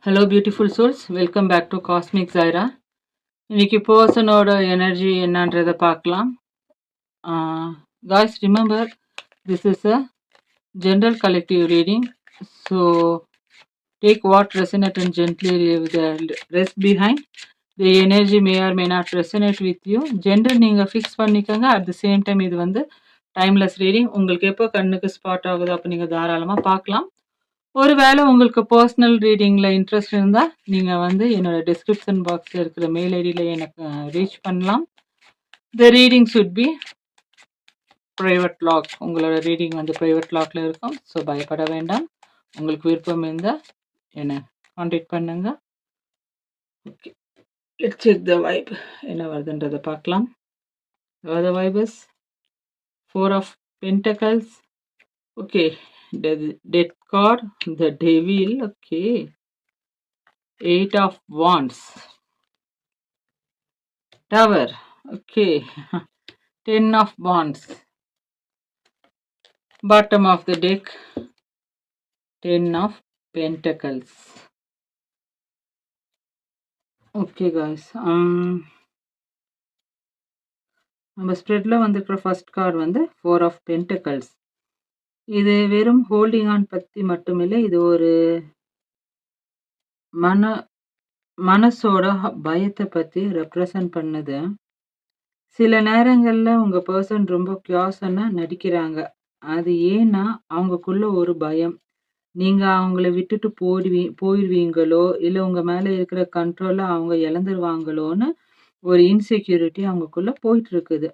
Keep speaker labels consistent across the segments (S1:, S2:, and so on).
S1: Hello beautiful souls, welcome back to cosmic Zaira. இன்னைக்கு பர்சனோட energy என்னன்றதை பார்க்கலாம். Guys remember, this is a general collective reading. So take what resonate and gently leave the rest behind. The energy may or may not resonate with you. General நீங்கள் fix பண்ணிக்கோங்க. At the same time இது வந்து timeless reading. உங்களுக்கு எப்போ கண்ணுக்கு spot ஆகுதோ அப்போ நீங்கள் தாராளமாக பார்க்கலாம். ஒருவேளை உங்களுக்கு பர்சனல் ரீடிங்கில் இன்ட்ரெஸ்ட் இருந்தால் நீங்கள் வந்து என்னோட டிஸ்கிரிப்ஷன் பாக்ஸில் இருக்கிற மெயில் ஐடியில் எனக்கு ரீச் பண்ணலாம். The reading should be private lock. உங்களோட ரீடிங் வந்து ப்ரைவேட் லாக்ல இருக்கும். ஸோ பயப்பட வேண்டாம். உங்களுக்கு விருப்பம் இருந்தால் என்னை கான்டாக்ட் பண்ணுங்க. Okay, let's check the vibe. என்ன வருதுன்றதை பார்க்கலாம். The vibe is 4 of Pentacles. Okay, the Death card, the Devil. Okay, 8 of Wands, Tower. Okay, 10 of Wands, bottom of the deck, 10 of Pentacles. Okay guys, நம்ம ஸ்ப்ரெட்ல வந்திருக்கிற first card வந்து 4 of Pentacles. இது வெறும் holding on பற்றி மட்டுமில்லை, இது ஒரு மனசோட பயத்தை பற்றி ரெப்ரசன்ட் பண்ணுது. சில நேரங்களில் உங்கள் பர்சன் ரொம்ப கியாசனாக நடிக்கிறாங்க. அது ஏன்னா அவங்களுக்குள்ள ஒரு பயம். நீங்கள் அவங்கள விட்டுட்டு போயிடுவீங்களோ, இல்லை உங்கள் மேலே இருக்கிற கண்ட்ரோலை அவங்க இழந்துருவாங்களோன்னு ஒரு இன்செக்யூரிட்டி அவங்களுக்குள்ள போயிட்டு இருக்குது.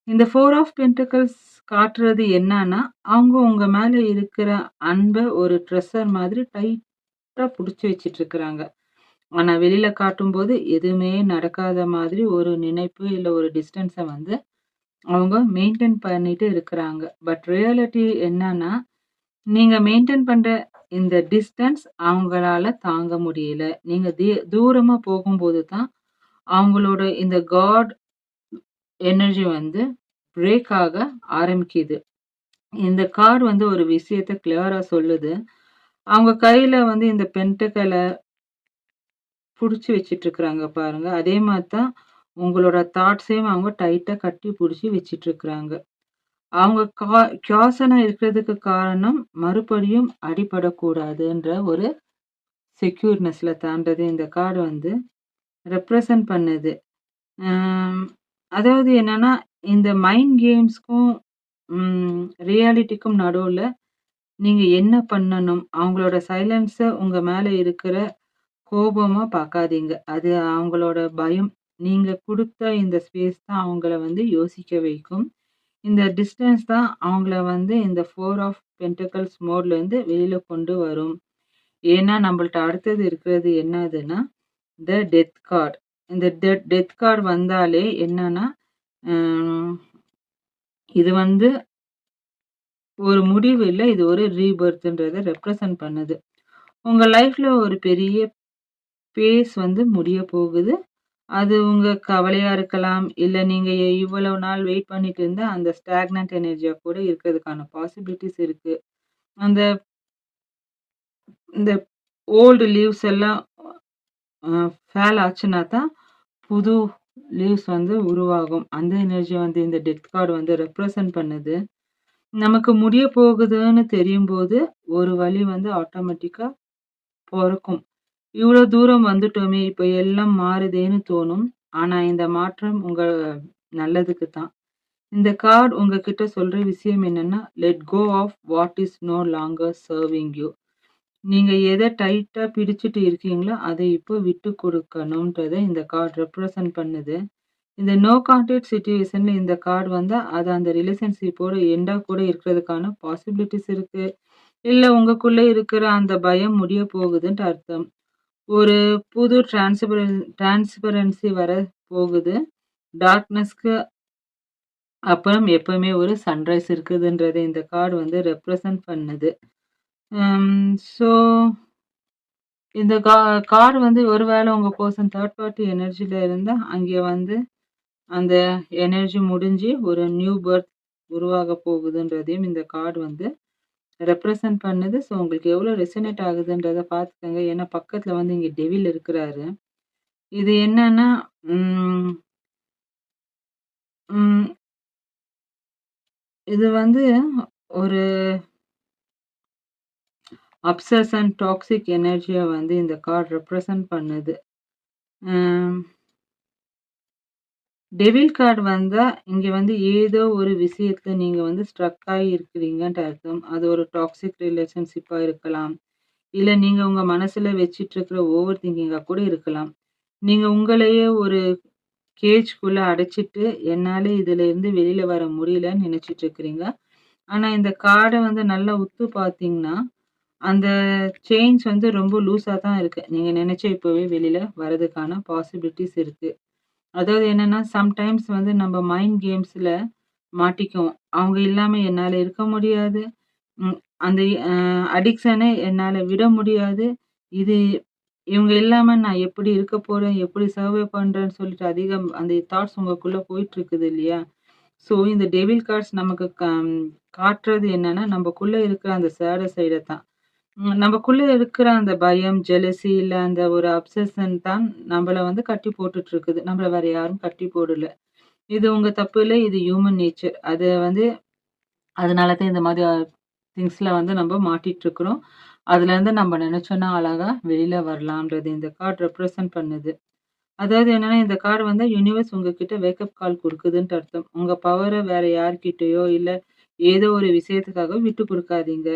S1: இந்த 4 ஆஃப் பென்டக்கிள்ஸ் காட்டுறது என்னன்னா, அவங்க உங்கள் மேலே இருக்கிற அன்பை ஒரு ட்ரெஸ்ஸர் மாதிரி டைட்டாக பிடிச்சி வச்சிட்டு இருக்கிறாங்க. ஆனால் வெளியில் காட்டும்போது எதுவுமே நடக்காத மாதிரி ஒரு நினைப்பு இல்லை ஒரு டிஸ்டன்ஸை வந்து அவங்க மெயின்டைன் பண்ணிட்டு இருக்கிறாங்க. பட் ரியாலிட்டி என்னன்னா, நீங்கள் மெயின்டைன் பண்ணுற இந்த டிஸ்டன்ஸ் அவங்களால தாங்க முடியல. நீங்கள் தூரமாக போகும்போது தான் அவங்களோட இந்த காட் எனர்ஜி வந்து பிரேக் ஆக ஆரம்பிக்குது. இந்த கார்டு வந்து ஒரு விஷயத்த கிளியராக சொல்லுது. அவங்க கையில் வந்து இந்த பென்டக்கலை பிடிச்சி வச்சிட்டு இருக்கிறாங்க பாருங்க. அதே மாதிரி தான் உங்களோட தாட்ஸையும் அவங்க டைட்டாக கட்டி பிடிச்சி வச்சிட்டு இருக்கிறாங்க. அவங்க கியாசனா இருக்கிறதுக்கு காரணம் மறுபடியும் அடிபடக்கூடாதுன்ற ஒரு செக்யூர்னஸ்ல தாண்டது இந்த கார்டு வந்து ரெப்ரசன்ட் பண்ணுது. அதாவது என்னன்னா, இந்த மைண்ட் கேம்ஸ்க்கும் ரியாலிட்டிக்கும் நடுவில் நீங்கள் என்ன பண்ணணும், அவங்களோட சைலன்ஸை உங்கள் மேலே இருக்கிற கோபமாக பார்க்காதீங்க. அது அவங்களோட பயம். நீங்கள் கொடுத்த இந்த ஸ்பேஸ் தான் அவங்கள வந்து யோசிக்க வைக்கும். இந்த டிஸ்டன்ஸ் தான் அவங்கள வந்து இந்த 4 ஆஃப் பென்டக்கிள்ஸ் மோட்லேருந்து வெளியில் கொண்டு வரும். ஏன்னா நம்மள்ட்ட அடுத்தது இருக்கிறது என்னதுன்னா, த டெத் கார்டு. இந்த டெத் கார்டு வந்தாலே என்னன்னா, இது வந்து ஒரு முடிவு இல்லை, இது ஒரு ரீபர்த்ன்றதை ரெப்ரசன்ட் பண்ணுது. உங்கள் லைஃப்பில் ஒரு பெரிய பேஸ் வந்து முடிய போகுது. அது உங்கள் கவலையாக இருக்கலாம், இல்லை நீங்கள் இவ்வளவு நாள் வெயிட் பண்ணிட்டு இருந்தால் அந்த ஸ்டாக்னன்ட் எனர்ஜியாக கூட இருக்கிறதுக்கான பாசிபிலிட்டிஸ் இருக்குது. இந்த ஓல்டு லீவ்ஸ் எல்லாம் ஃபேல் ஆச்சுன்னா தான் புது லீவ்ஸ் வந்து உருவாகும். அந்த எனர்ஜி வந்து இந்த டெத் கார்டு வந்து ரெப்ரசன்ட் பண்ணுது. நமக்கு முடிய போகுதுன்னு தெரியும் போது ஒரு வழி வந்து ஆட்டோமேட்டிக்காக பிறக்கும். இவ்வளோ தூரம் வந்துட்டோமே, இப்போ எல்லாம் மாறுதேன்னு தோணும். ஆனால் இந்த மாற்றம் உங்கள் நல்லதுக்கு தான். இந்த கார்டு உங்ககிட்ட சொல்கிற விஷயம் என்னென்னா, let go of what is no longer serving you. நீங்கள் எதை டைட்டாக பிடிச்சிட்டு இருக்கீங்களோ அதை இப்போ விட்டு கொடுக்கணுன்றதை இந்த கார்டு ரெப்ரசன்ட் பண்ணுது. இந்த நோ கான்டாக்ட் சிச்சுவேஷனில் இந்த கார்டு வந்தால் அது அந்த ரிலேஷன்ஷிப்போட எண்டாக கூட இருக்கிறதுக்கான பாசிபிலிட்டிஸ் இருக்குது. இல்லை உங்களுக்குள்ளே இருக்கிற அந்த பயம் முடிய போகுதுன்ட்டு அர்த்தம். ஒரு புது டிரான்ஸ்பரன்சி வர போகுது. டார்க்னஸ்க்கு அப்புறம் எப்பவுமே ஒரு சன்ரைஸ் இருக்குதுன்றதை இந்த கார்டு வந்து ரெப்ரசன்ட் பண்ணுது. ஸோ இந்த கார்டு வந்து ஒருவேளை உங்கள் பர்சன் தேர்ட் பார்ட்டி எனர்ஜியில் இருந்தால் அங்கே வந்து அந்த எனர்ஜி முடிஞ்சு ஒரு நியூ பர்த் உருவாக போகுதுன்றதையும் இந்த கார்டு வந்து ரெப்ரசன்ட் பண்ணுது. ஸோ உங்களுக்கு எவ்வளோ ரெசனேட் ஆகுதுன்றத பார்த்துக்கங்க. ஏன்னா பக்கத்துல வந்து இங்க டெவில் இருக்கிறாரு. இது என்னன்னா, ம் ம் இது வந்து ஒரு அப்சஷன், டாக்ஸிக் எனர்ஜிய வந்து இந்த கார்ட் ரெப்ரசன்ட் பண்ணுது. ம் டெவில் கார்ட் வந்தா, இங்க வந்து ஏதோ ஒரு விஷயத்துல நீங்க வந்து ஸ்ட்ரக் ஆகி இருக்கிறீங்கன்ட்டு அர்த்தம். அது ஒரு டாக்ஸிக் ரிலேஷன்ஷிப்பா இருக்கலாம். இல்ல நீங்க உங்க மனசுல வச்சுட்டு இருக்கிற ஓவர் திங்கிங்கா கூட இருக்கலாம். நீங்க உங்களையே ஒரு கேஜ்க்குள்ள அடைச்சிட்டு, என்னால இதுல இருந்து வெளில வர முடியலன்னு நெனச்சிட்டு இருக்கிறீங்க. ஆனா இந்த கார்ட வந்து நல்லா உத்து பார்த்தீங்கன்னா, அந்த செயின்ஸ் வந்து ரொம்ப லூஸா தான் இருக்கு. நீங்க நெனச்ச இப்பவே வெளில வரதுக்கான பாசிபிலிட்டீஸ் இருக்கு. அதாவது என்னன்னா, சம்டைம்ஸ் வந்து நம்ம மைண்ட் கேம்ஸ்ல மாட்டிக்குவோம். அவங்க இல்லாம என்னால இருக்க முடியாது. ம். அந்த அ அடிக்ஷனே என்னால விட முடியாது. இது இவங்க இல்லாம நான் எப்படி இருக்க போறேன்? எப்படி சர்வே பண்றேன்னு சொல்லிட்டு அதிகம் அந்த தாட்ஸ் உங்களுக்குள்ள போயிட்டுருக்குது இல்லையா? ஸோ இந்த டெவில் கார்ட்ஸ் நமக்கு காட்டுறது என்னன்னா, நமக்குள்ள இருக்கிற அந்த சேட சைட தான். நமக்குள்ள இருக்கிற அந்த பயம், ஜெலசி இல்ல அந்த ஒரு அப்சஷன் தான் நம்மள வந்து கட்டி போட்டுட்டு இருக்குது. நம்மள வேற யாரும் கட்டி போடல. இது உங்க தப்பு இல்ல. இது ஹியூமன் நேச்சர். அது வந்து அதனால தான் இந்த மாதிரி திங்ஸ்ல வந்து நம்ம மாட்டிட்டுருக்குறோம். அதுலேருந்து நம்ம நெனச்சோன்னா அழகா வெளில வரலாம்ன்றது இந்த கார்ட் ரெப்ரசன்ட் பண்ணுது. அதாவது என்னன்னா, இந்த கார்டு வந்து யுனிவர்ஸ் உங்ககிட்ட வேக்கப் கால் குடுக்குதுன்ட்டு அர்த்தம். உங்க பவர வேற யார்கிட்டயோ, இல்ல ஏதோ ஒரு விஷயத்துக்காக விட்டு குடுக்காதீங்க.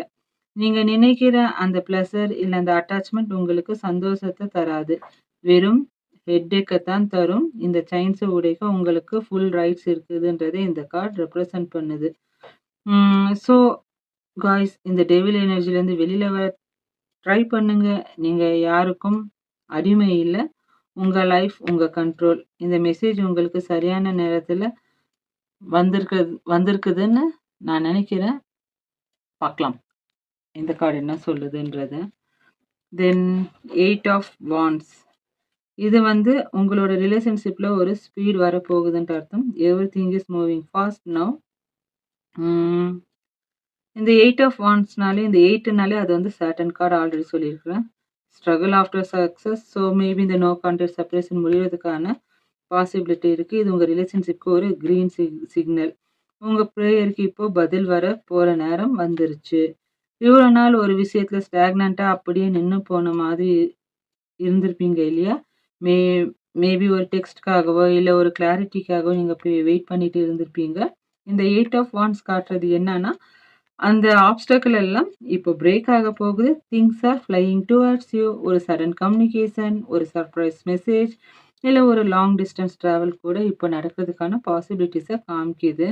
S1: நீங்க நினைக்கிற அந்த பிளஷர் இல்ல அந்த அட்டாச்மெண்ட் உங்களுக்கு சந்தோஷத்த தராது. வெறும் ஹெட்டேக்க தான் தரும். இந்த செயின்ஸ உடைக்க உங்களுக்கு ஃபுல் ரைட்ஸ் இருக்குதுன்றத இந்த கார்ட் ரெப்ரசன்ட் பண்ணுது. ஸோ காய்ஸ் இந்த டெவில் எனர்ஜிலேருந்து வெளில வர ட்ரை பண்ணுங்க. நீங்க யாருக்கும் அடிமை இல்ல. உங்க லைஃப் உங்க கண்ட்ரோல். இந்த மெசேஜ் உங்களுக்கு சரியான நேரத்துல வந்திருக்குதுன்னு நான் நெனைக்கிறேன். பார்க்கலாம். இந்த கார்ட் என்ன சொல்லுதுன்றத. தென் 8 ஆஃப் வாண்ட்ஸ். இது வந்து உங்களோட ரிலேஷன்ஷிப்ல ஒரு ஸ்பீட் வரப்போகுதுன்ட்டு அர்த்தம். Everything is moving fast now. ம். இந்த 8 ஆஃப் வாண்ட்ஸ்னாலே இந்த 8னாலே அது வந்து சாட்டர்ன் கார்ட் ஆல்ரெடி சொல்லியிருக்கிறேன். Struggle after success. So maybe இந்த நோ கான்டாக்ட் செப்பரேஷன் முடியறதுக்கான பாசிபிலிட்டி இருக்கு. இது உங்க ரிலேஷன்ஷிப்க்கு ஒரு கிரீன் சிக்னல். உங்க பிரேயருக்கு இப்போ பதில் வர போற நேரம் வந்துருச்சு. இவ்வளோ நாள் ஒரு விஷயத்துல ஸ்டாக்னன்ட்டா அப்படியே நின்னு போன மாதிரி இருந்திருப்பீங்க இல்லையா? மே மேபி ஒரு டெக்ஸ்ட்காகவோ, இல்ல ஒரு கிளாரிட்டிக்காகவோ நீங்க வெயிட் பண்ணிட்டு இருந்திருப்பீங்க. இந்த 8 ஆஃப் வாண்ட்ஸ் காட்டுறது என்னன்னா, அந்த ஆப்ஸ்டக்கிள் எல்லாம் இப்போ பிரேக் ஆக போகுது. Things are flying towards you. ஒரு சடன் கம்யூனிகேஷன், ஒரு சர்ப்ரைஸ் மெசேஜ், இல்ல ஒரு லாங் டிஸ்டன்ஸ் டிராவல் கூட இப்போ நடக்கிறதுக்கான பாசிபிலிட்டீஸ காமிக்குது.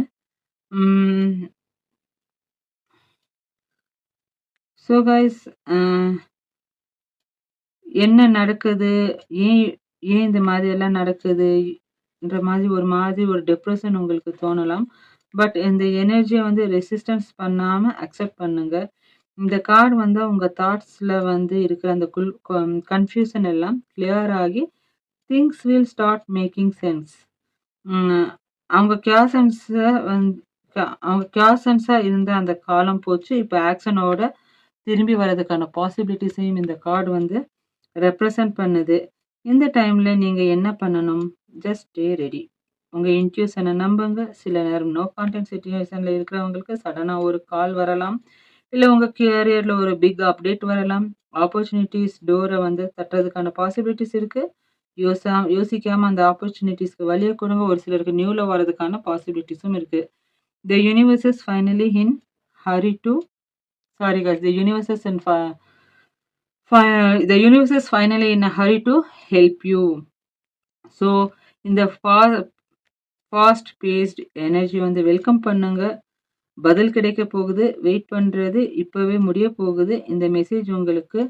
S1: ம். ஸோ காய்ஸ் அ என்ன நடக்குது? ஏன் ஏன் இந்த மாதிரியெல்லாம் நடக்குது? ன்ற மாதிரி ஒரு டிப்ரஷன் உங்களுக்கு தோணலாம். பட் இந்த எனர்ஜிய வந்து ரெசிஸ்டன்ஸ் பண்ணாம அக்செப்ட் பண்ணுங்க. இந்த கார்ட் வந்தா உங்க தாட்ஸ்ல வந்து இருக்கிற அந்த கன்ஃப்யூஷன் எல்லாம் கிளியர் ஆகி things will start making sense. ம். அவங்க கியாசன்ஸ வந் அவங்க கியாசன்ஸா இருந்த அந்த காலம் போச்சு. இப்ப ஆக்ஷனோட திரும்பி வரதுக்கான பாசிபிலிட்டீஸையும் இந்த கார்டு வந்து ரெப்ரசன்ட் பண்ணுது. இந்த டைம்ல நீங்க என்ன பண்ணணும்? Just stay ready. உங்க இன்ட்யூஷன நம்புங்க. சில நேரம் நோ கான்டாக்ட் சிச்சுவேஷன்ல இருக்கிறவங்களுக்கு சடனா ஒரு கால் வரலாம். இல்ல உங்க கேரியர்ல ஒரு பிக் அப்டேட் வரலாம். ஆப்பர்ச்சுனிட்டீஸ் டோர வந்து தட்டுறதுக்கான பாசிபிலிட்டீஸ் இருக்கு. யோசிக்காம அந்த ஆப்பர்ச்சுனிட்டீஸ்க்கு வழிய கொடுங்க. ஒரு சிலருக்கு நியூல வரதுக்கான பாசிபிலிட்டீஸும் இருக்கு. The universe is finally in hurry to sorry guys the universe is in the universe is finally in a hurry to help you. So இந்த ஃபாஸ்ட் பேஸ்ட் எனர்ஜி வந்து வெல்கம் பண்ணுங்க. பதில் கிடைக்க போகுது. வெயிட் பண்றது இப்பவே முடிய போகுது. இந்த மெசேஜ் உங்களுக்கு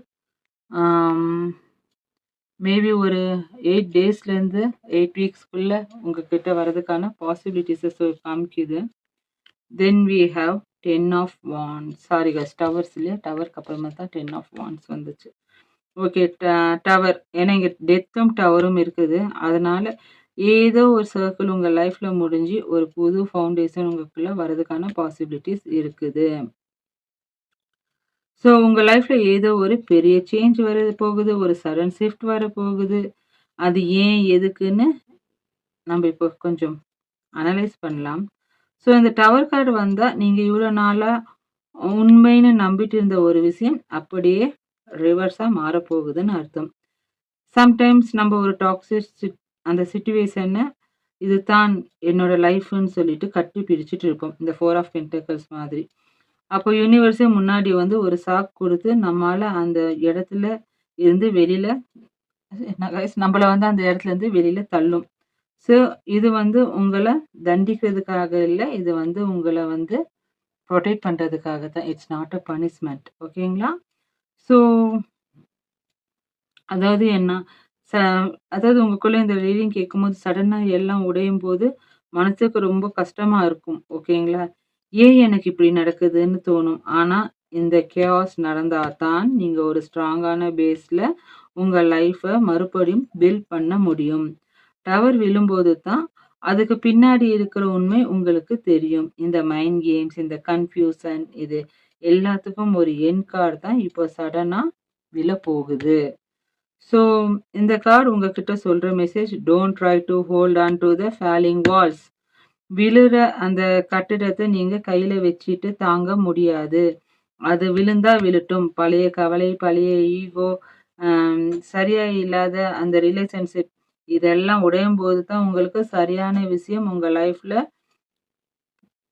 S1: மேபி ஒரு 8 டேஸ்லேருந்து 8 வீக்ஸ்க்குள்ள உங்ககிட்ட வரதுக்கான பாசிபிலிட்டிஸ காமிக்குது. Then we have 10 of wands. Sorry guys towers இல்லையா? டவருக்கு அப்புறமா தான் 10 ஆஃப் வாண்ட்ஸ் வந்துச்சு. ஓகே. டவர். ஏன்னா இங்க டெத்தும், டவரும் இருக்குது. அதனால ஏதோ ஒரு சர்க்கிள் உங்க லைஃப்ல முடிஞ்சு, ஒரு புது ஃபவுண்டேஷன் உங்களுக்குள்ள வரதுக்கான பாசிபிலிட்டீஸ் இருக்குது. ஸோ உங்க லைஃப்ல ஏதோ ஒரு பெரிய சேஞ்ச் வர போகுது. ஒரு சடன் ஷிஃப்ட் வரப்போகுது. அது ஏன்? எதுக்குன்னு நம்ம இப்போ கொஞ்சம் அனலைஸ் பண்ணலாம். ஸோ இந்த டவர் கார்டு வந்தா, நீங்க இவ்வளோ நாளா உண்மைன்னு நம்பிட்டு இருந்த ஒரு விஷயம் அப்படியே ரிவர்ஸா மாறப்போகுதுன்னு அர்த்தம். சம்டைம்ஸ் நம்ம ஒரு டாக்ஸிக் அந்த சிச்சுவேஷன இதுதான் என்னோட லைஃப்ன்னு சொல்லிட்டு கட்டி பிரிச்சுட்டு இருப்போம். இந்த 4 ஆஃப் பென்டக்கிள்ஸ் மாதிரி. அப்போ யூனிவர்ஸே முன்னாடி வந்து ஒரு சாக் குடுத்து நம்மால அந்த இடத்துல இருந்து வெளியில நம்மள வந்து அந்த இடத்துலருந்து வெளியில தள்ளும். ஸோ இது வந்து உங்கள தண்டிக்கிறதுக்காக இல்ல. இது வந்து உங்கள வந்து புரொடெக்ட் பண்றதுக்காக தான். It's not a punishment. ஓகேங்களா? ஸோ அதாவது என்ன? ச அதாவது உங்களுக்குள்ள இந்த ரீடிங் கேட்கும்போது சடனா எல்லாம் உடையும்போது, மனசுக்கு ரொம்ப கஷ்டமா இருக்கும். ஓகேங்களா? ஏன் எனக்கு இப்படி நடக்குதுன்னு தோணும். ஆனா, இந்த கேஆஸ் நடந்தா தான் நீங்க ஒரு ஸ்ட்ராங்கான பேஸ்ல உங்க லைஃப மறுபடியும் பில்ட் பண்ண முடியும். டவர் விழும்போது தான் அதுக்கு பின்னாடி இருக்கிற உண்மை உங்களுக்கு தெரியும். இந்த மைண்ட் கேம்ஸ், இந்த கன்ஃப்யூசன் இது எல்லாத்துக்கும் ஒரு எண்ட் கார்டு தான் இப்போ சடனா விழப்போகுது. ஸோ இந்த கார்டு உங்ககிட்ட சொல்ற message don't try to hold on to the falling walls. விழுற அந்த கட்டிடத்த நீங்க கையில வச்சுட்டு தாங்க முடியாது. அது விழுந்தா விழட்டும். பழைய கவலை, பழைய ஈகோ, சரியா இல்லாத அந்த ரிலேஷன்ஷிப் இதெல்லாம் உடையும்போது தான் உங்களுக்கு சரியான விஷயம் உங்க லைஃப்ல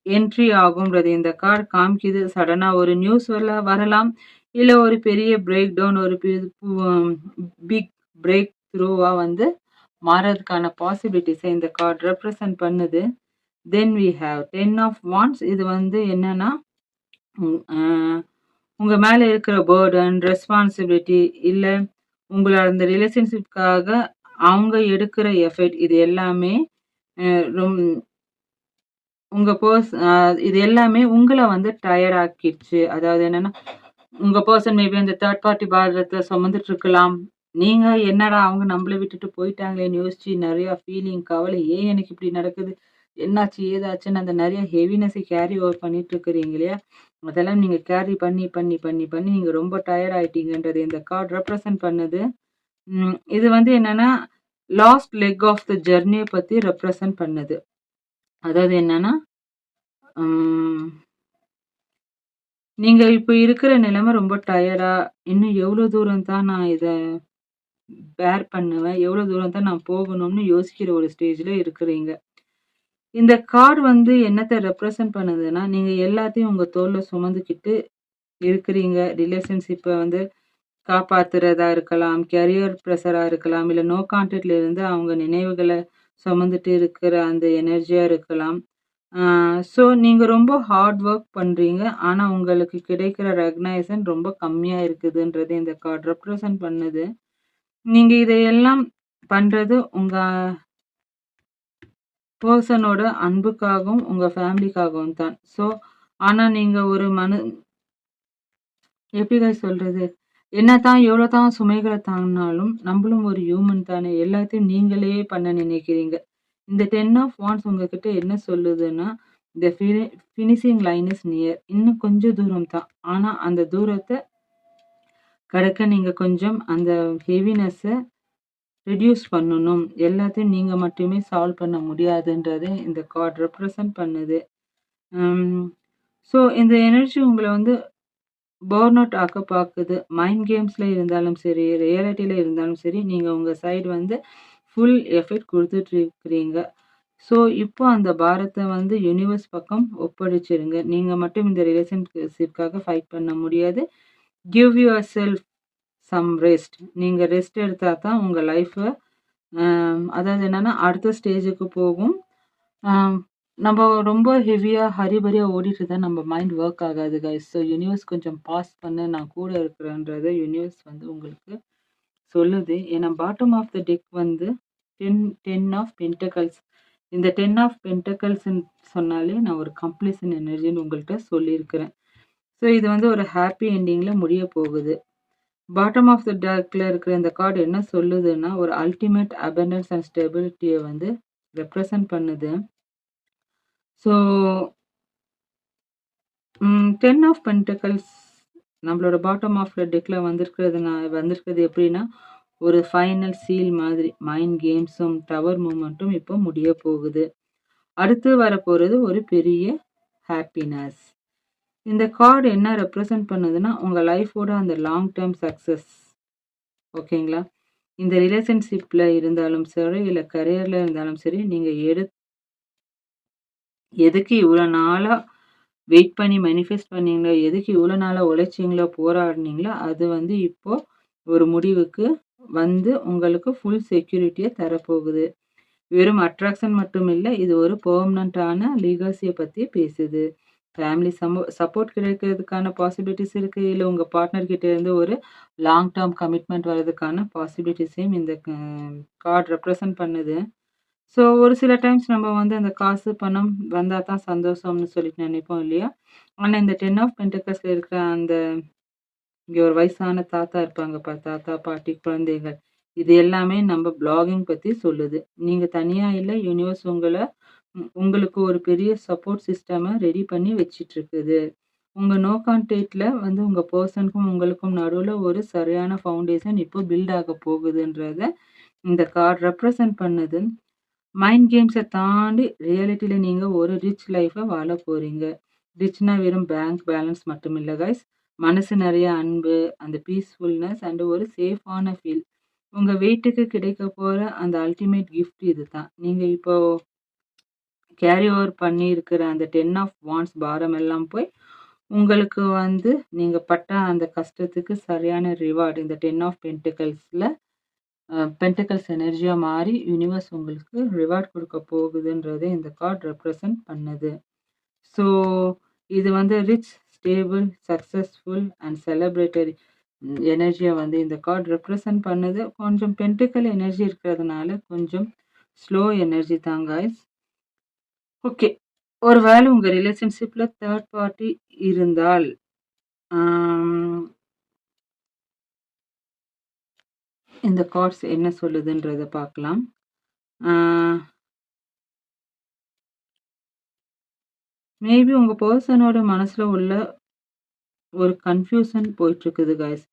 S1: என்ட்ரி ஆகும்ன்றது இந்த கார்டு காமிக்குது. சடனா ஒரு நியூஸ் வரலாம். இல்ல ஒரு பெரிய பிரேக் டவுன் ஒரு பிக் பிரேக் த்ரூவா வந்து மாறதுக்கான பாசிபிலிட்டிஸ இந்த கார்டு ரெப்ரசன்ட் பண்ணுது. Then we have 10 of wands. இது வந்து என்னன்னா, ம் அ உங்க மேல இருக்கிற பர்டன், ரெஸ்பான்சிபிலிட்டி இல்ல உங்களோட அந்த ரிலேஷன்ஷிப்காக அவங்க எடுக்கிற எஃபர்ட் இது எல்லாமே அ ரொம் உங்க இது எல்லாமே உங்கள வந்து டயர்ட் ஆக்கிடுச்சு. அதாவது என்னன்னா, உங்க பெர்சன் மேபி அந்த தேர்ட் பார்ட்டி பாரத்த சுமந்துட்டு இருக்கலாம். நீங்க என்னடா அவங்க நம்மள விட்டுட்டு போயிட்டாங்களேன்னு யோசிச்சு நெறைய ஃபீலிங், கவலை, ஏன் எனக்கு இப்படி நடக்குது? என்னாச்சு? ஏதாச்சுன்னு அந்த நெறைய ஹெவினஸ கேரி ஓவர் பண்ணிட்டு இருக்கிறீங்க இல்லையா? அதெல்லாம் நீங்க கேரி பண்ணி நீங்க ரொம்ப டயர்ட் ஆயிட்டீங்கன்றத இந்த கார்ட் ரெப்ரசன்ட் பண்ணுது. இது வந்து என்னன்னா, லாஸ்ட் லெக் ஆஃப் த ஜர்னிய பத்தி ரெப்ரசன்ட் பண்ணுது. அதாவது என்னன்னா, ம் நீங்க இப்ப இருக்கிற நிலைமை ரொம்ப டயர்டா, இன்னும் எவ்வளோ தூரம் தான் நான் இத பேர் பண்ணுவேன்? எவ்வளோ தூரம் தான் நான் போகணும்னு யோசிக்கிற ஒரு ஸ்டேஜ்ல இருக்கிறீங்க. இந்த கார்ட் வந்து என்னத்த ரெப்ரசன்ட் பண்ணுதுன்னா, நீங்க எல்லாத்தையும் உங்க தோள்ல சுமந்துக்கிட்டு இருக்கிறீங்க. ரிலேஷன்ஷிப்ப வந்து காப்பாத்துறதா இருக்கலாம், கரியர் ப்ரெஷரா இருக்கலாம், இல்ல நோ கான்டாக்ட்ல இருந்து அவங்க நினைவுகள சுமந்துட்டு இருக்கிற அந்த எனர்ஜியா இருக்கலாம். ஆ ஸோ நீங்க ரொம்ப ஹார்ட் ஒர்க் பண்றீங்க. ஆனா உங்களுக்கு கிடைக்கிற ரெகக்னைசேஷன் ரொம்ப கம்மியா இருக்குதுன்றது இந்த கார்ட் ரெப்ரசன்ட் பண்ணுது. நீங்க இதையெல்லாம் பண்றது உங்க பெர்சனோட அன்புக்காகவும், உங்க ஃபேமிலிக்காகவும் தான். ஸோ ஆனா நீங்க ஒரு எப்படி சொல்றது? என்னதான் எவ்வளோ தான் சுமைகள தாங்குனாலும், நம்பளும் ஒரு ஹியூமன் தானே! எல்லாத்தையும் நீங்களே பண்ண நினைக்கிறீங்க. இந்த 10 ஆஃப் வாண்ட்ஸ் உங்ககிட்ட என்ன சொல்லுதுன்னா, "த ஃபினிஷிங் லைன் இஸ் நியர்." இன்னும் கொஞ்சம் தூரம் தான். ஆனா அந்த தூரத்த கடக்க நீங்க கொஞ்சம் அந்த ஹெவினஸ ரெட்யூஸ் பண்ணணும். எல்லாத்தையும் நீங்க மட்டுமே சால்வ் பண்ண முடியாதுன்றத இந்த கார்ட் ரெப்ரசன்ட் பண்ணுது. ம். ஸோ இந்த எனர்ஜி உங்கள வந்து பர்ன் அவுட் ஆக்க பாக்குது. மைண்ட் கேம்ஸ்ல இருந்தாலும் சரி, ரியாலிட்டில இருந்தாலும் சரி, நீங்க உங்க சைடு வந்து ஃபுல் எஃபர்ட் குடுத்துட்டு இருக்கிறீங்க. ஸோ இப்போ அந்த பாரத்த வந்து யூனிவர்ஸ் பக்கம் ஒப்படைச்சிருங்க. நீங்க மட்டும் இந்த ரிலேஷன்ஷிப்காக ஃபைட் பண்ண முடியாது. Give yourself some rest. நீங்க ரெஸ்ட் எடுத்தா தான் உங்க லைஃப அதாவது என்னன்னா, அடுத்த ஸ்டேஜுக்கு போகும். அ நம்ப ரொம்ப ஹெவியா, ஹரிபரியா ஓடிட்டு இருந்தா நம்ம மைண்ட் ஒர்க் ஆகாது கைஸ். ஸோ யூனிவர்ஸ் கொஞ்சம் பாஸ் பண்ணு, நான் கூட இருக்கிறேன்றத யூனிவர்ஸ் வந்து உங்களுக்கு சொல்லுது. ஏன்னா பாட்டம் ஆஃப் த டெக் வந்து 10 ஆஃப் பென்டக்கிள்ஸ். இந்த 10 ஆஃப் பென்டக்கிள்ஸ்ன்னு சொன்னாலே நான் ஒரு கம்ப்ளீஷன் எனர்ஜின்னு உங்கள்ட்ட சொல்லியிருக்கிறேன். ஸோ இது வந்து ஒரு ஹாப்பி எண்டிங்ல முடிய போகுது. பாட்டம் ஆஃப் த டெக்ல இருக்கிற இந்த கார்ட் என்ன சொல்லுதுன்னா, ஒரு அல்டிமேட் அபண்டன்ஸ் அண்ட் ஸ்டெபிலிட்டிய வந்து ரெப்ரசன்ட் பண்ணுது. ஸோ 10 ஆஃப் பென்டக்கிள்ஸ் நம்மளோட பாட்டம் ஆஃப் த டெக்ல வந்திருக்கிறது எப்படின்னா, ஒரு ஃபைனல் சீல் மாதிரி. மைண்ட் கேம்ஸும், டவர் மூவ்மெண்ட்டும் இப்போ முடிய போகுது. அடுத்து வரப்போறது ஒரு பெரிய ஹாப்பினஸ். இந்த கார்ட் என்ன ரெப்ரசன்ட் பண்ணுதுன்னா, உங்க லைஃபோட அந்த லாங் டெர்ம் சக்சஸ். ஓகேங்களா? இந்த ரிலேஷன்ஷிப்ல இருந்தாலும் சரி, இல்ல கரியர்ல இருந்தாலும் சரி, நீங்க எதுக்கு இவ்வளோ நாளா வெயிட் பண்ணி மேனிஃபெஸ்ட் பண்ணீங்களோ, எதுக்கு இவ்வளோ நாளா உழைச்சீங்களோ, போராடுனீங்களோ, அது வந்து இப்போ ஒரு முடிவுக்கு வந்து உங்களுக்கு ஃபுல் செக்யூரிட்டிய தரப்போகுது. வெறும் அட்ராக்ஷன் மட்டும் இல்ல, இது ஒரு பெர்மனன்ட்டான லீகசிய பத்தி பேசுது. ஃபேமிலி சப்போர்ட் கிடைக்கிறதுக்கான பாசிபிலிட்டிஸ் இருக்கு. இல்ல உங்க பார்ட்னர் கிட்ட இருந்து ஒரு லாங் டெர்ம் கமிட்மெண்ட் வர்றதுக்கான பாசிபிலிட்டிஸையும் இந்த கார்ட் ரெப்ரசன்ட் பண்ணுது. ஸோ ஒரு சில டைம்ஸ் நம்ம வந்து அந்த காசு, பணம் வந்தா தான் சந்தோஷம்னு சொல்லிட்டு நினைப்போம் இல்லையா? ஆனா இந்த 10 ஆஃப் பென்டக்கல்ஸ்ல இருக்கிற அந்த இங்க ஒரு வயசான தாத்தா இருப்பாங்க தாத்தா, பாட்டி, குழந்தைகள். இது எல்லாமே நம்ம ப்ளாகிங் பத்தி சொல்லுது. நீங்க தனியா இல்ல, யூனிவர்ஸ் உங்களுக்கு ஒரு பெரிய சப்போர்ட் சிஸ்டம ரெடி பண்ணி வச்சுட்ருக்குது. உங்க நோ கான்டாக்ட்ல வந்து உங்க பெர்சனுக்கும் உங்களுக்கும் நடுவுல ஒரு சரியான ஃபவுண்டேஷன் இப்போ பில்ட் ஆக போகுதுன்றத இந்த கார்ட் ரெப்ரசன்ட் பண்ணுது. மைண்ட் கேம்ஸ தாண்டி ரியாலிட்டில நீங்க ஒரு ரிச் லைஃப வாழ போறீங்க. ரிச்னா வெறும் பேங்க் பேலன்ஸ் மட்டும் இல்ல காய்ஸ். மனசு நெறைய அன்பு, அந்த பீஸ்ஃபுல்னஸ் அண்ட் ஒரு சேஃபான ஃபீல். உங்க வீட்டுக்கு கிடைக்க போற அந்த அல்டிமேட் கிஃப்ட் இதுதான். நீங்க இப்போ கேரி ஓவர் பண்ணியிருக்கிற அந்த 10 ஆஃப் வாண்ட்ஸ் பாரம் எல்லாம் போய், உங்களுக்கு வந்து நீங்க பட்ட அந்த கஷ்டத்துக்கு சரியான ரிவார்ட் இந்த 10 ஆஃப் பென்டக்கிள்ஸ் எனர்ஜியா மாறி யூனிவர்ஸ் உங்களுக்கு ரிவார்ட் குடுக்க போகுதுன்றத இந்த கார்ட் ரெப்ரசன்ட் பண்ணுது. ஸோ இது வந்து rich, stable, successful and celebratory எனர்ஜியா வந்து இந்த கார்ட் ரெப்ரசன்ட் பண்ணுது. கொஞ்சம் பென்டக்கிள் எனர்ஜி இருக்கிறதுனால கொஞ்சம் ஸ்லோ எனர்ஜி தான் காய்ஸ். ஓகே. ஒரு வேளை உங்க ரிலேஷன்ஷிப்ல தேர்ட் பார்ட்டி இருந்தால், ஆம், இந்த கார்ட்ஸ் என்ன சொல்லுதுன்றத பார்க்கலாம். ஆ மேபி உங்க பெர்சனோட மனசுல உள்ள ஒரு கன்ஃப்யூஷன் போயிட்டுருக்குது காய்ஸ்.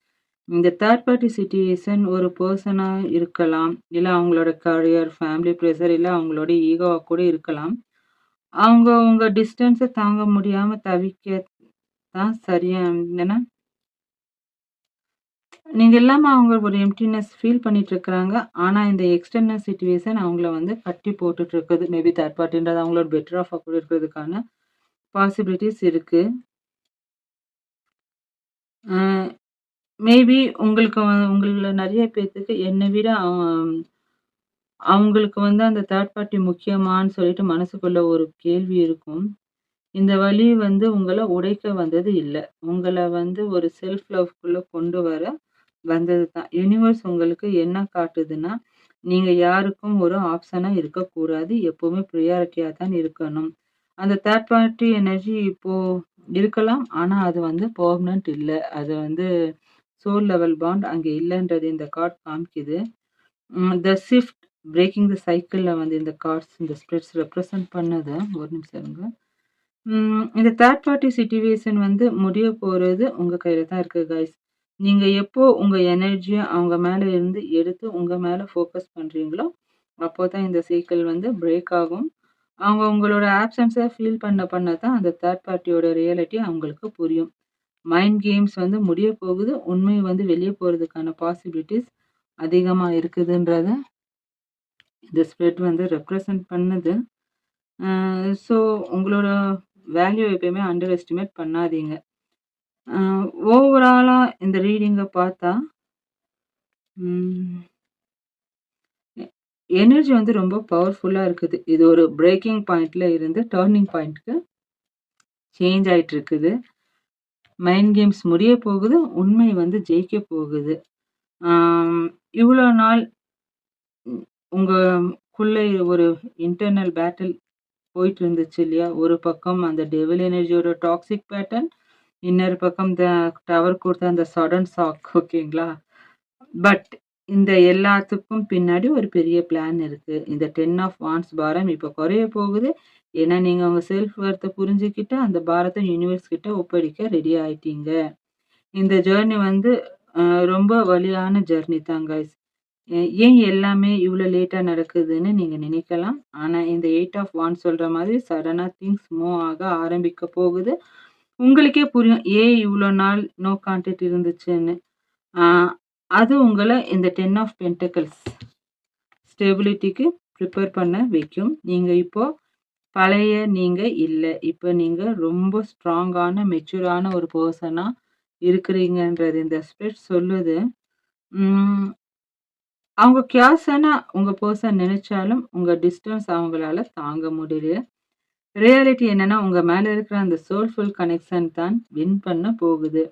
S1: இந்த தேர்ட் பார்ட்டி சிச்சுவேஷன் ஒரு பெர்சனா இருக்கலாம். இல்ல அவங்களோட கரியர், ஃபேமிலி பிரஷர், இல்ல அவங்களோட ஈகோவா கூட இருக்கலாம். அவங்க உங்க டிஸ்டன்ஸ தாங்க முடியாம தவிக்க தான் சரியா ஏன்னா நீங்க இல்லாம அவங்க ஒரு எம்ப்டினஸ் ஃபீல் பண்ணிட்டு இருக்கிறாங்க. ஆனா, இந்த எக்ஸ்டர்னல் சிச்சுவேஷன் அவங்கள வந்து கட்டி போட்டுட்டு இருக்குது. மேபி தேர்ட் பார்ட்டின்றது அவங்களோட பெட்டர் ஆஃபா கூட இருக்கிறதுக்கான பாசிபிலிட்டீஸ் இருக்கு. அ மேபி உங்களுக்கு உங்கள்ல நெறைய பேத்துக்கு என்ன விட அவங்களுக்கு வந்து அந்த தேர்ட் பார்ட்டி முக்கியமான்னு சொல்லிட்டு மனசுக்குள்ள ஒரு கேள்வி இருக்கும். இந்த வலி வந்து உங்கள உடைக்க வந்தது இல்ல. உங்கள வந்து ஒரு செல்ஃப் லவ்க்குள்ள கொண்டு வர வந்தது தான். யுனிவர்ஸ் உங்களுக்கு என்ன காட்டுதுன்னா, நீங்க யாருக்கும் ஒரு ஆப்ஷனா இருக்கக்கூடாது. எப்பவுமே பிரையாரிட்டியா தான் இருக்கணும். அந்த தேர்ட் பார்ட்டி எனர்ஜி இப்போ இருக்கலாம். ஆனா, அது வந்து பெர்மனன்ட் இல்ல. அது வந்து சோல் லெவல் பாண்ட் அங்க இல்லன்றது இந்த கார்ட் காமிக்குது. த ஷிஃப்ட் பிரேக்கிங் த சைக்கிள்ல வந்து இந்த கார்ட்ஸ் இந்த ஸ்பிரிட்ஸ் ரெப்ரசன்ட் பண்ணுது. ஒரு நிமிஷம் இருங்க. இந்த தேர்ட் பார்ட்டி சிச்சுவேஷன் வந்து முடிய போறது உங்க கையில தான் இருக்கு காய்ஸ். நீங்க எப்போ உங்க எனர்ஜிய அவங்க மேல இருந்து எடுத்து உங்க மேல ஃபோக்கஸ் பண்றீங்களோ, அப்போதான் இந்த சைக்கிள் வந்து பிரேக் ஆகும். அவங்க உங்களோட ஆப்சன்ஸ ஃபீல் பண்ண தான் அந்த தேர்ட் பார்ட்டியோட ரியாலிட்டி அவங்களுக்கு புரியும். மைண்ட் கேம்ஸ் வந்து முடிய போகுது. உண்மை வந்து வெளிய போறதுக்கான பாசிபிலிட்டீஸ் அதிகமா இருக்குதுன்றத இந்த ஸ்ப்ரெட் வந்து ரெப்ரசன்ட் பண்ணுது. ஸோ உங்களோட வேல்யூ எப்பயுமே அண்டர் எஸ்டிமேட் பண்ணாதீங்க. அ ஓவராலா இந்த ரீடிங்க பார்த்தா, ம் எ எனர்ஜி வந்து ரொம்ப பவர்ஃபுல்லா இருக்குது. இது ஒரு பிரேக்கிங் பாயிண்ட்ல இருந்து டர்னிங் பாயிண்ட்க்கு சேஞ்ச் ஆயிட்டு இருக்குது. மைண்ட் கேம்ஸ் முடிய போகுது. உண்மை வந்து ஜெயிக்க போகுது. ஆம் இவ்வளோ நாள் உங்களுக்குள்ள ஒரு இன்டர்னல் பேட்டில் போயிட்டு இருந்துச்சு இல்லையா? ஒரு பக்கம் அந்த டெவில் எனர்ஜியோட டாக்ஸிக் பேட்டர்ன். இன்னொரு பக்கம் டவர் கொடுத்த அந்த சடன் ஷாக் ஓகேங்களா? பட் இந்த எல்லாத்துக்கும் பின்னாடி ஒரு பெரிய பிளான் இருக்கு. இந்த 10 ஆஃப் வாண்ட்ஸ் பாரம் இப்ப குறைய போகுது. ஏன்னா, நீங்க உங்க செல்ஃப் வொர்த்த புரிஞ்சுக்கிட்டு, அந்த பாரத்த யூனிவர்ஸ் கிட்ட ஒப்படைக்க ரெடி ஆயிட்டீங்க. இந்த ஜர்னி வந்து ரொம்ப வலியான ஜர்னி தான் கைஸ். ஏன் எல்லாமே இவ்ளோ லேட்டா நடக்குதுன்னு நீங்க நினைக்கலாம். ஆனா இந்த 8 ஆஃப் வாண்ட்ஸ் சொல்ற மாதிரி சடனா திங்ஸ் மூவ் ஆக ஆரம்பிக்க போகுது. உங்களுக்கே புரியும் ஏன் இவ்ளோ நாள் நோ கான்டாக்ட் இருந்துச்சுன்னு. ஆ அது உங்கள இந்த 10 ஆஃப் பென்டக்கிள்ஸ் ஸ்டெபிலிட்டிக்கு ப்ரிப்பேர் பண்ண வைக்கும். நீங்க இப்போ பழைய நீங்க இல்ல. இப்ப நீங்க ரொம்ப ஸ்ட்ராங்கான, மெச்சூரான ஒரு பெர்சனா இருக்கிறீங்கன்றது இந்த ஸ்பிரிட் சொல்லுது. ம். அவங்க கியாஸானா உங்க பெர்சன் நெனச்சாலும், உங்க டிஸ்டன்ஸ் அவங்களால தாங்க முடியல. ரியாலிட்டி என்னன்னா, உங்க மேல இருக்கிற அந்த சோல்ஃபுல் கனெக்ஷன் தான் வின் பண்ண போகுது.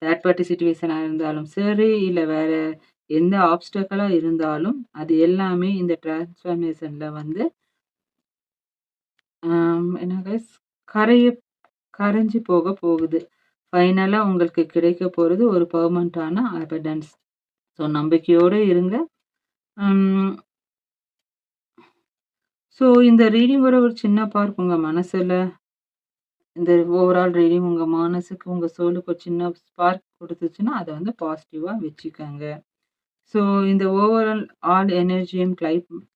S1: தேர்ட் பார்ட்டி சிச்சுவேஷனா இருந்தாலும் சரி, இல்ல வேற எந்த ஆப்ஸ்டக்கிளா இருந்தாலும், அது எல்லாமே இந்த டிரான்ஸ்ஃபர்மேஷன்ல வந்து என்ன கைஸ் கரைய கரைஞ்சு போக போகுது. ஃபைனலா உங்களுக்கு கிடைக்க போறது ஒரு பெர்மனன்ட்டான அபண்டன்ஸ். ஸோ நம்பிக்கையோட இருங்க. ம். ஸோ இந்த ரீடிங்கோட ஒரு சின்ன பார்ட் உங்க மனசுல இந்த ஓவரால் ரீடிங் உங்க மனசுக்கு, உங்க சோலுக்கு ஒரு சின்ன ஸ்பார்க் குடுத்துச்சுன்னா, அத வந்து பாசிட்டிவா வச்சுக்கங்க. ஸோ இந்த ஓவரால் ஆல் எனர்ஜியும்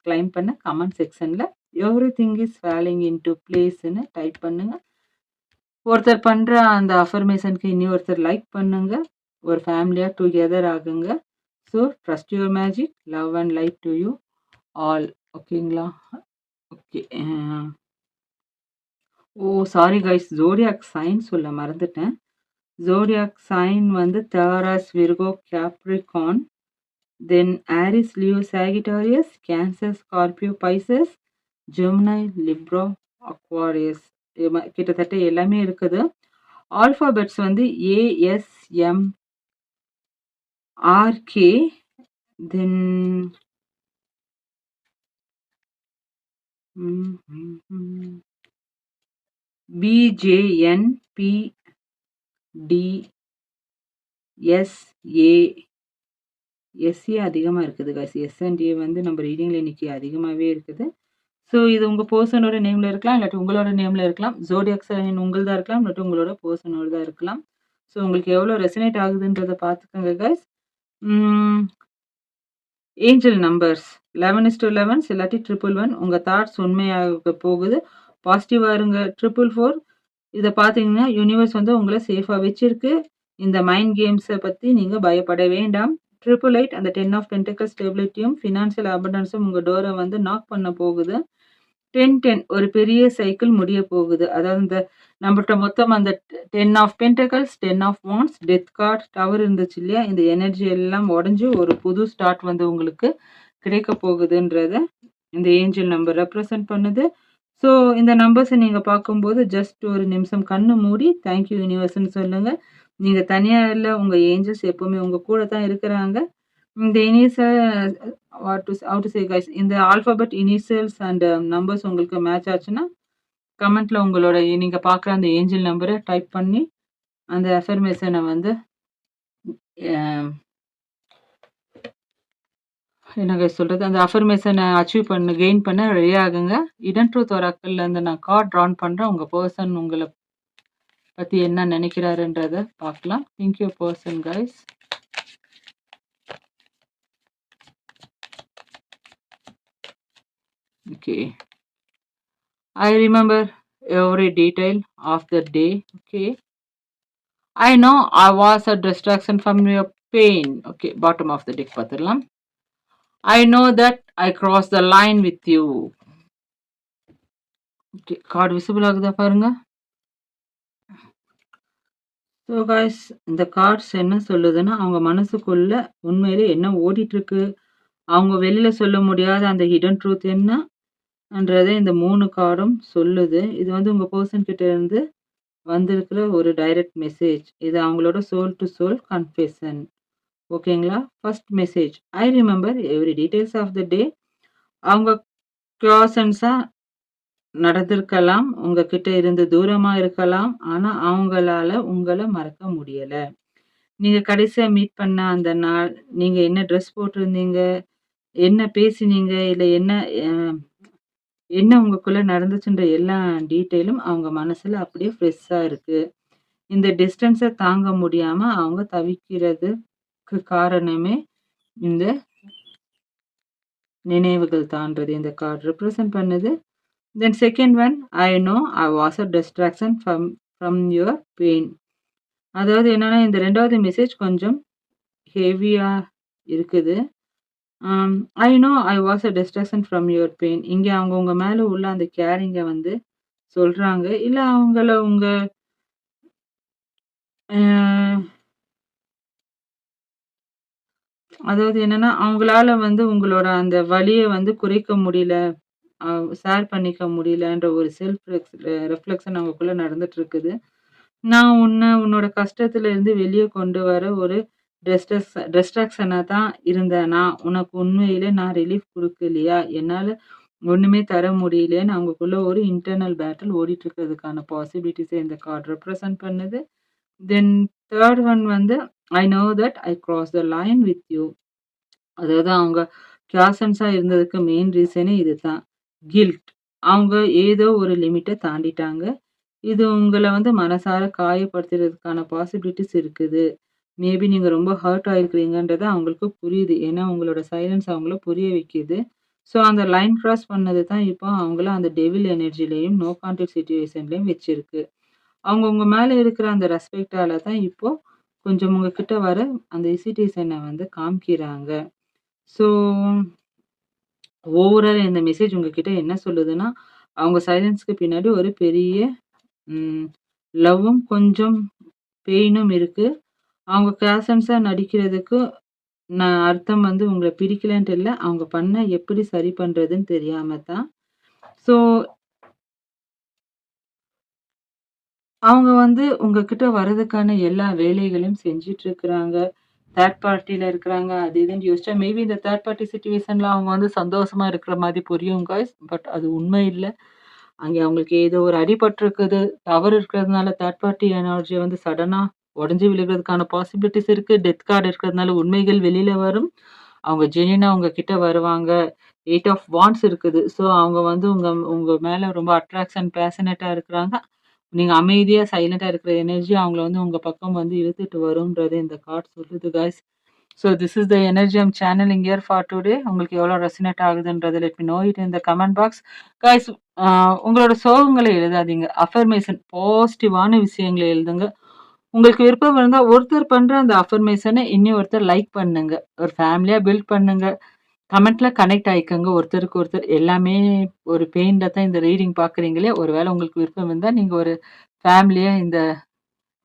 S1: கிளைம் பண்ண கமெண்ட் செக்ஷன்ல எவ்ரிதிங் இஸ் ஃபாலிங் இன்டு பிளேஸ்ன்னு டைப் பண்ணுங்க. ஒருத்தர் பண்ற அந்த அஃபர்மேஷனுக்கு இன்னொருத்தர் லைக் பண்ணுங்க. ஒரு ஃபேமிலியா டுகெதர் ஆகுங்க. So trust your magic. Love and light to you all. ஓகேங்களா? Okay. Sorry guys. Zodiac sign சொல்ல மறந்துட்டேன். ஜோடியாக் சைன் வந்து Taurus, Virgo, Capricorn, then Aries, Leo, Sagittarius, Cancer, Scorpio, Pisces, Gemini, Libra, Aquarius. கிட்டத்தட்ட எல்லாமே இருக்குது. Alphabets வந்து ASM, RK, தென் பிஜேஎன், பிடி, S A. S A அதிகமா இருக்குது கைஸ். எஸ் அண்ட் ஏ வந்து நம்ம ரீடிங்ல இன்னைக்கு அதிகமாவே இருக்குது. ஸோ இது உங்க பெர்சனோட நேம்ல இருக்கலாம், இல்லாட்டி உங்களோட நேம்ல இருக்கலாம். ஜோடியாக் சைன் உங்களுதா இருக்கலாம், இல்லாட்டி உங்களோட பெர்சனோடதா இருக்கலாம். ஸோ உங்களுக்கு எவ்வளோ ரெசனேட் ஆகுதுன்றத பார்த்துக்கோங்க கைஸ். ஏஞ்சல் நம்பர்ஸ் 11:11 இல்லாட்டி 111. உங்க தாட்ஸ் உண்மையாக போகுது. பாசிட்டிவா இருங்க. 444 இத பார்த்தீங்கன்னா, யூனிவர்ஸ் வந்து உங்கள சேஃபா வச்சிருக்கு. இந்த மைண்ட் கேம்ஸ பத்தி நீங்க பயப்பட வேண்டாம். 888 அந்த 10 ஆஃப் பென்டக்கிள்ஸ் ஸ்டெபிலிட்டியும், ஃபினான்ஷியல் அபண்டன்ஸும் உங்க டோர வந்து நாக் பண்ண போகுது. 1010 ஒரு பெரிய சைக்கிள் முடிய போகுது. அதாவது இந்த நம்மள்ட்ட மொத்தம் அந்த 10 of pentacles, 10 of wands, death card, tower இருந்துச்சு இல்லையா? இந்த எனர்ஜி எல்லாம் உடைஞ்சு ஒரு புது ஸ்டார்ட் வந்து உங்களுக்கு கிடைக்க போகுதுன்றத இந்த ஏஞ்சல் நம்பர் ரெப்ரசன்ட் பண்ணுது. ஸோ இந்த நம்பர்ஸ நீங்க பார்க்கும்போது ஜஸ்ட் ஒரு நிமிஷம் கண்ணு மூடி தேங்க் யூ யூனிவர்ஸ்ன்னு சொல்லுங்க. நீங்க தனியா இல்ல. உங்க ஏஞ்சல்ஸ் எப்பவுமே உங்க கூட தான் இருக்கிறாங்க. இந்த ஹவ் டு சே கைஸ், இந்த ஆல்பாபெட் இனிஷியல்ஸ் அண்ட் நம்பர்ஸ் உங்களுக்கு மேட்ச் ஆச்சுன்னா, கமெண்ட்ல உங்களோட நீங்க பார்க்குற அந்த ஏஞ்சல் நம்பர டைப் பண்ணி, அந்த அஃபர்மேஷன வந்து என்ன கைஸ் சொல்றது? அந்த அஃபர்மேஷன அச்சீவ் கெயின் பண்ண ரெடி ஆகுங்க. இடன் ட்ரூத் ஒராக்கிள்ல இருந்து நான் கார்ட் ட்ரான் பண்றேன். உங்க பெர்சன் உங்கள பத்தி என்ன நினைக்கிறாருன்றத பார்க்கலாம். Think your person guys. Okay. I remember every detail of the day. Okay. I know I was a distraction from your pain. Okay. Bottom of the deck பார்த்துடலாம். I know that I crossed the line with you. Okay. Card visible ஆகுதா பாருங்க. So guys, இந்த cards என்ன சொல்லுதுன்னா, அவங்க மனசுக்குள்ள உண்மையிலே என்ன ஓடிட்டு இருக்கு, அவங்க வெளியில சொல்ல முடியாத அந்த ஹிடன் ட்ரூத் என்னன்றதை இந்த 3 கார்டும் சொல்லுது. இது வந்து உங்க பெர்சன் கிட்ட இருந்து வந்திருக்கிற ஒரு டைரக்ட் மெசேஜ். இது அவங்களோட சோல் டு சோல் கன்ஃபெஷன். ஓகேங்களா? First message, I remember every details of the day. அவங்க கிளாசன்ஸா நடந்திருக்கலாம், உங்ககிட்ட இருந்து தூரமா இருக்கலாம். ஆனா அவங்களால உங்கள மறக்க முடியல. நீங்க கடைசியா மீட் பண்ண அந்த நாள், நீங்க என்ன ட்ரெஸ் போட்டிருந்தீங்க, என்ன பேசினீங்க, இல்ல என்ன உங்களுக்குள்ள நடந்துச்சுன்ற எல்லா டீட்டெயிலும் அவங்க மனசுல அப்படியே ஃப்ரெஷ்ஷா இருக்கு. இந்த டிஸ்டன்ஸ தாங்க முடியாம அவங்க தவிக்கிறதுக்கு காரணமே இந்த நினைவுகள் தான்றது இந்த கார்ட் ரெப்ரசன்ட் பண்ணுது. Then second one, I know I was a distraction from your pain. அதாவது என்னன்னா, இந்த 2வது மெசேஜ் கொஞ்சம் ஹெவியா இருக்குது. I know I was a distraction from your pain. இங்க அவங்க உங்க மேல உள்ள அந்த கேரிங்க வந்து சொல்றாங்க. இல்ல அவங்கள உங்க அ அதாவது என்னன்னா, அவங்களால வந்து உங்களோட அந்த வலிய வந்து குறைக்க முடியல. ஷேர் பண்ணிக்க முடியலன்ற ஒரு செல்ஃப் ரிஃப்ளெக்ஷன் அவங்களுக்குள்ள நடந்துட்டு இருக்குது. நான் உன்னோட கஷ்டத்துல இருந்து வெளிய கொண்டு வர ஒரு டிஸ்ட்ராக்ஷனா தான் இருந்தேன். உனக்கு உண்மையிலே நான் ரிலீஃப் குடுக்கலையா? என்னால ஒண்ணுமே தர முடியலையேன்னு அவங்களுக்குள்ள ஒரு இன்டர்னல் பேட்டில் ஓடிட்டு இருக்கிறதுக்கான பாசிபிலிட்டிஸ இந்த கார்ட் ரெப்ரசன்ட் பண்ணுது. தென் 3 ஒன் வந்து, I know that I cross the line with you. அதாவது அவங்க கிளாசன்ஸா இருந்ததுக்கு மெயின் ரீசனே இதுதான். கில்ட். அவங்க ஏதோ ஒரு லிமிட்ட தாண்டிட்டாங்க. இது உங்கள வந்து மனசார காயப்படுத்துறதுக்கான பாசிபிலிட்டிஸ் இருக்குது. மேபி நீங்க ரொம்ப ஹர்ட் ஆயிருக்கிறீங்கன்றது அவங்களுக்கு புரியுது. ஏன்னா, உங்களோட சைலன்ஸ் அவங்கள புரிய வைக்குது. ஸோ, அந்த லைன் கிராஸ் பண்ணது தான் இப்போ அவங்கள அந்த டெவில் எனர்ஜிலயும், நோ கான்டாக்ட் சிச்சுவேஷன்லயும் வச்சிருக்கு. அவங்க உங்க மேல இருக்கிற அந்த ரெஸ்பெக்ட்டால தான் இப்போ கொஞ்சம் உங்ககிட்ட வர அந்த ஹெசிடேஷன வந்து காமிக்கிறாங்க. ஸோ, ஓவரால் இந்த மெசேஜ் உங்ககிட்ட என்ன சொல்லுதுன்னா, அவங்க சைலன்ஸ்க்கு பின்னாடி ஒரு பெரிய ம் லவ்வும், கொஞ்சம் பெயினும் இருக்கு. அவங்க பேஷன்ஸா நடிக்கிறதுக்கு அர்த்தம் வந்து உங்கள பிடிக்கலன்ட்டு இல்ல. அவங்க பண்ண எப்படி சரி பண்றதுன்னு தெரியாம தான். ஸோ, அவங்க வந்து உங்ககிட்ட வரதுக்கான எல்லா வேலைகளையும் செஞ்சுட்டு இருக்கிறாங்க. தேர்ட் பார்ட்டில இருக்கிறாங்க. அது இதுன்னு யோசிச்சா மேபி இந்த தேர்ட் பார்ட்டி சிச்சுவேஷன்ல அவங்க வந்து சந்தோஷமா இருக்கிற மாரி புரியும் காய்ஸ். பட் அது உண்மை இல்ல. அங்கே அவங்களுக்கு ஏதோ ஒரு அடிபட்டுருக்குது. டவர் இருக்கிறதுனால தேர்ட் பார்ட்டி எனர்ஜி வந்து சடனா உடைஞ்சு விழுகிறதுக்கான பாசிபிலிட்டிஸ் இருக்கு. டெத் கார்ட் இருக்கிறதுனால உண்மைகள் வெளியில வரும். அவங்க ஜென்யூனா உங்க கிட்ட வருவாங்க. 8 ஆஃப் வாண்ட்ஸ் இருக்குது. ஸோ அவங்க வந்து உங்க உங்க மேல ரொம்ப அட்ராக்ஷன், பேஷனேட்டா இருக்கிறாங்க. நீங்க அமைதியா, சைலன்ட்டா இருக்கிற எனர்ஜி அவங்கள வந்து உங்க பக்கம் வந்து இழுத்துட்டு வரும்ன்றது இந்த கார்ட் சொல்லுது guys. So this is the energy I'm channelling here for today. உங்களுக்கு எவ்வளோ ரெசனேட் ஆகுதுன்றத let me know it in the comment box. Guys, உங்களோட சோகங்கள எழுதாதீங்க. அஃபர்மேஷன் பாசிட்டிவான விஷயங்கள எழுதுங்க. உங்களுக்கு விருப்பம் இருந்தா ஒருத்தர் பண்ற அந்த அஃபர்மேஷன ஒருத்தர் லைக் பண்ணுங்க. ஒரு ஃபேமிலியா பில்ட் பண்ணுங்க. கமெண்ட்ல கனெக்ட் ஆயிக்கங்க ஒருத்தருக்கு ஒருத்தர். எல்லாமே ஒரு பெயின்ல தான் இந்த ரீடிங் பார்க்குறீங்களே! ஒரு வேள உங்களுக்கு விருப்பம் இருந்தா, நீங்க ஒரு ஃபேமிலியா இந்த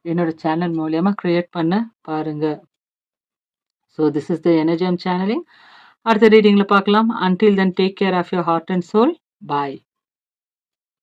S1: என்னோட சேனல் மூலியமா கிரியேட் பண்ண பாருங்க. So this is the energy I'm channelling. அடுத்த ரீடிங்ல பார்க்கலாம். Until then take care of your heart and soul. Bye.